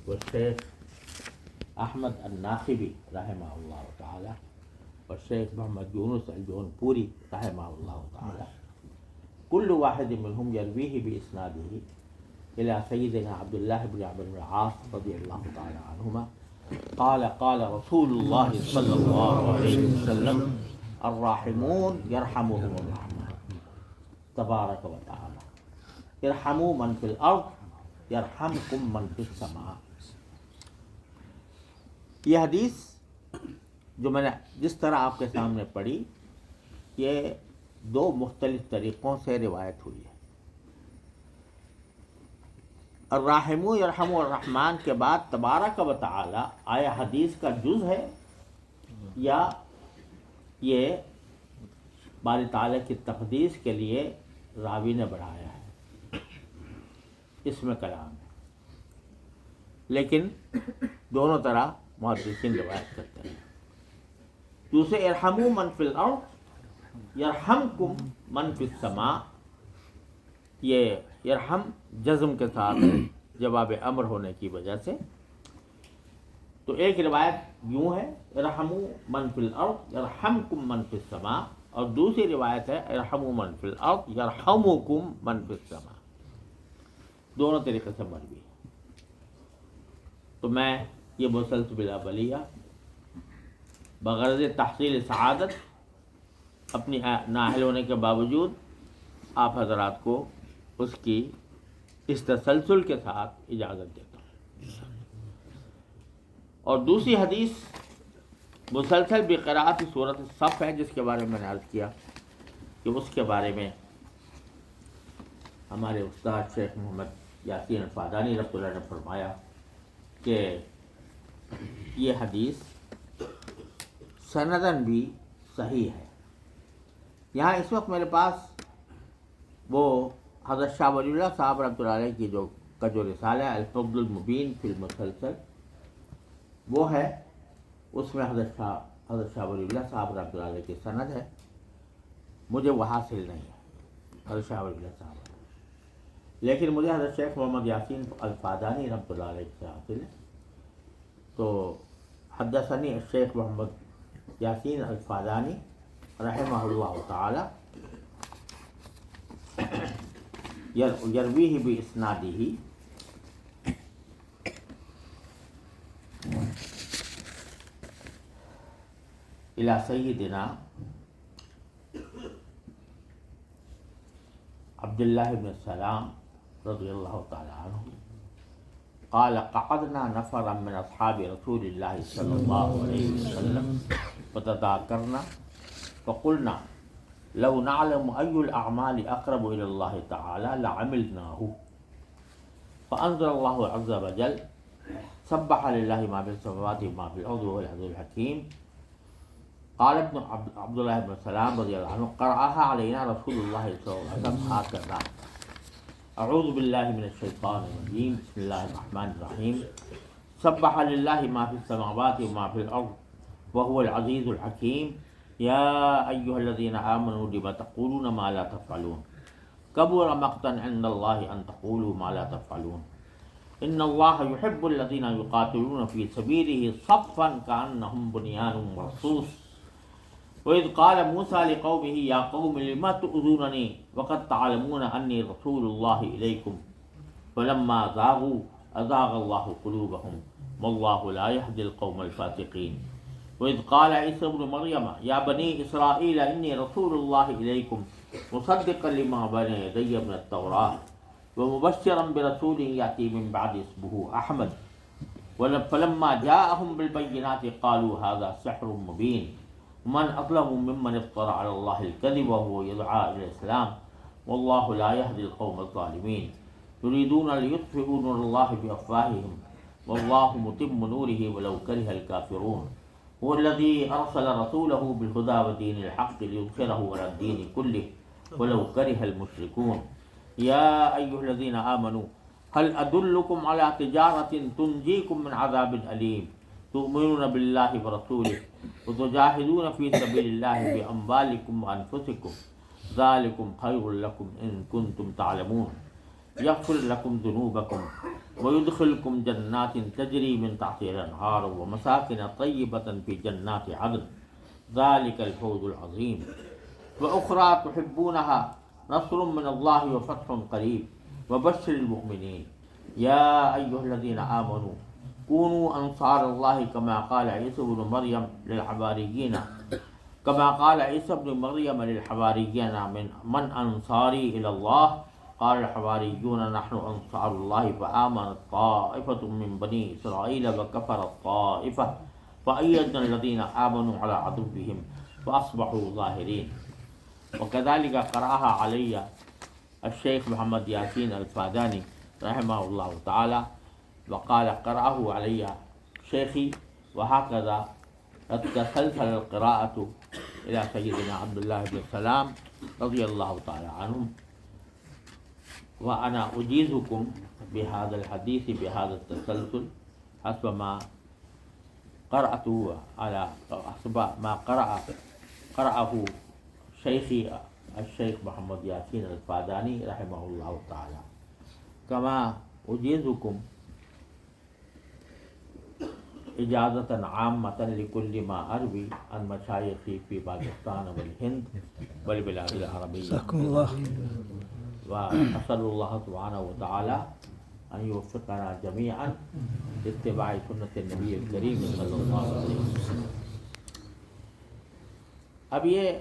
والشيخ أحمد الناخبي رحمه الله تعالى والشيخ محمد يونس الجونپوري رحمه الله تعالى كل واحد منهم يرويه بإسناده إلى سيدنا عبد الله بن عمرو بن العاص رضي الله تعالى عنهما قال رسول الله صلى الله عليه وسلم الراحمون يرحمهم الرحمن تبارك وتعالى ارحموا من في الأرض يرحمكم من في السماء. یہ حدیث جو میں نے جس طرح آپ کے سامنے پڑھی یہ دو مختلف طریقوں سے روایت ہوئی ہے. الراحمون یرحم الرحمن کے بعد تبارک و تعالی آیا حدیث کا جز ہے یا یہ باری تعالی کی تقدیس کے لیے راوی نے بڑھایا ہے، اس میں کلام ہے. لیکن دونوں طرح محدثین روایت کرتے ہیں. دوسرے ارحموا من فی الارض یرحمکم من فی السماء، یہ یرحم جزم کے ساتھ جواب امر ہونے کی وجہ سے. تو ایک روایت یوں ہے ارحموا من فی الارض یرحمکم من فی السماء، اور دوسری روایت ہے ارحموا من فی الارض یرحمکم من فی السماء. دونوں طریقے سے مروی ہے. تو میں یہ مسلسل بلا بلیہ بغرض تحصیل سعادت اپنی نااہل ہونے کے باوجود آپ حضرات کو اس کی اس تسلسل کے ساتھ اجازت دیتا ہوں. اور دوسری حدیث مسلسل بقراءت سورۃ الصف ہے، جس کے بارے میں نے عرض کیا کہ اس کے بارے میں ہمارے استاد شیخ محمد یاسین الفادانی رحمۃ اللہ نے فرمایا کہ یہ حدیث سندن بھی صحیح ہے. یہاں اس وقت میرے پاس وہ حضرت شاہ ولی اللہ صاحب رحمۃ اللہ علیہ کی جو رسالہ ہے الفضل المبین فی المسلسل وہ ہے. اس میں حضرت شاہ ولی اللہ صاحب رحمۃ اللہ علیہ کی سند ہے. مجھے وہ حاصل نہیں ہے حضرت شاہ ولی اللہ صاحب، لیکن مجھے حضرت شیخ محمد یاسین الفادانی رحمۃ اللہ علیہ سے حاصل ہے. تو حدثنی الشیخ محمد یاسین الفادانی رحمہ اللہ تعالی یرویہ باسنادہ الی سیدنا عبداللہ بن السلام رضی اللہ تعالی عنہ قال قعدنا نفرا من اصحاب رسول اللہ صلی اللہ علیہ وسلم فتذاکرنا فقلنا لو نعلم ای الاعمال اقرب الى اللہ تعالی لعملناه فانزل اللہ عز وجل سبح للہ ما فی السماوات وما فی الارض وهو العزیز الحکیم. قال ابن عبداللہ بن سلام رضی اللہ عنہ قرأها علینا رسول اللہ صلی اللہ علیہ وسلم هكذا اعوذ باللہ من الشیطان الرجیم بسم اللہ الرحمن الرحیم سبح للہ ما فی السماوات وما فی الارض وهو العزیز الحکیم یا ایہا الذین آمنوا لم تقولون ما لا تفعلون کبر مقتا عند اللہ ان تقولوا ما لا تفعلون ان اللہ يحب الذین یقاتلون فی سبیلہ صفا کأنہم بنیان مرصوص. وإذ قال موسى لقومه يا قوم لم تؤذونني وقد تعلمون أني رسول الله إليكم فلما زاغوا أزاغ الله قلوبهم والله لا يهدي القوم الفاسقين. وإذ قال عيسى ابن مريم يا بني إسرائيل إني رسول الله إليكم مصدقا لما بين يدي من التوراة ومبشرا برسول يأتي من بعد اسمه أحمد فلما جاءهم بالبينات قالوا هذا سحر مبين من اظلم ممن افترى على الله الكذب وهو يدعى الى الاسلام والله لا يهدي القوم الظالمين. يريدون ليطفئوا نور الله بافواههم والله متم نوره ولو كره الكافرون. هو الذي ارسل رسوله بالهدى ودين الحق ليظهره على الدين كله ولو كره المشركون. يا ايها الذين امنوا هل ادلكم على تجارة تنجيكم من عذاب اليم تؤمنون بالله ورسوله وتجاهدون في سبيل الله بأموالكم وأنفسكم ذلكم خير لكم إن كنتم تعلمون. يغفر لكم ذنوبكم ويدخلكم جنات تجري من تحتها الأنهار ومساكن طيبة في جنات عدن ذلك الفوز العظيم وأخرى تحبونها نصر من الله وفتح قريب وبشر المؤمنين يا أيها الذين آمنوا كونوا أنصار الله كما قال عيسى بن مريم للحواريين من أنصاري إلى الله قال الحواريون نحن أنصار الله فآمنت طائفة من بني إسرائيل وكفرت طائفة فأيدنا الذين آمنوا على عدوهم فأصبحوا ظاهرين. وكذلك قرأها علي الشيخ محمد ياسين الفاداني رحمه الله تعالى وقال قرأه علي شيخي، وهكذا تسلسل القراءة إلى سيدنا عبد الله بن سلام رضي الله تعالى عنهم. وأنا أجيزكم بهذا الحديث بهذا التسلسل حسب ما قرأته على حسب ما قرأه شيخي الشيخ محمد ياسين الفاداني رحمه الله تعالى، كما أجيزكم إجازة عامة لكل ما أروي عن مشايخي في باكستان والهند والبلاد العربية. وأسأل الله سبحانه وتعالى أن يوفقنا جميعا لاتباع سنة النبي الكريم صلی اللہ علیہ وسلم. اب یہ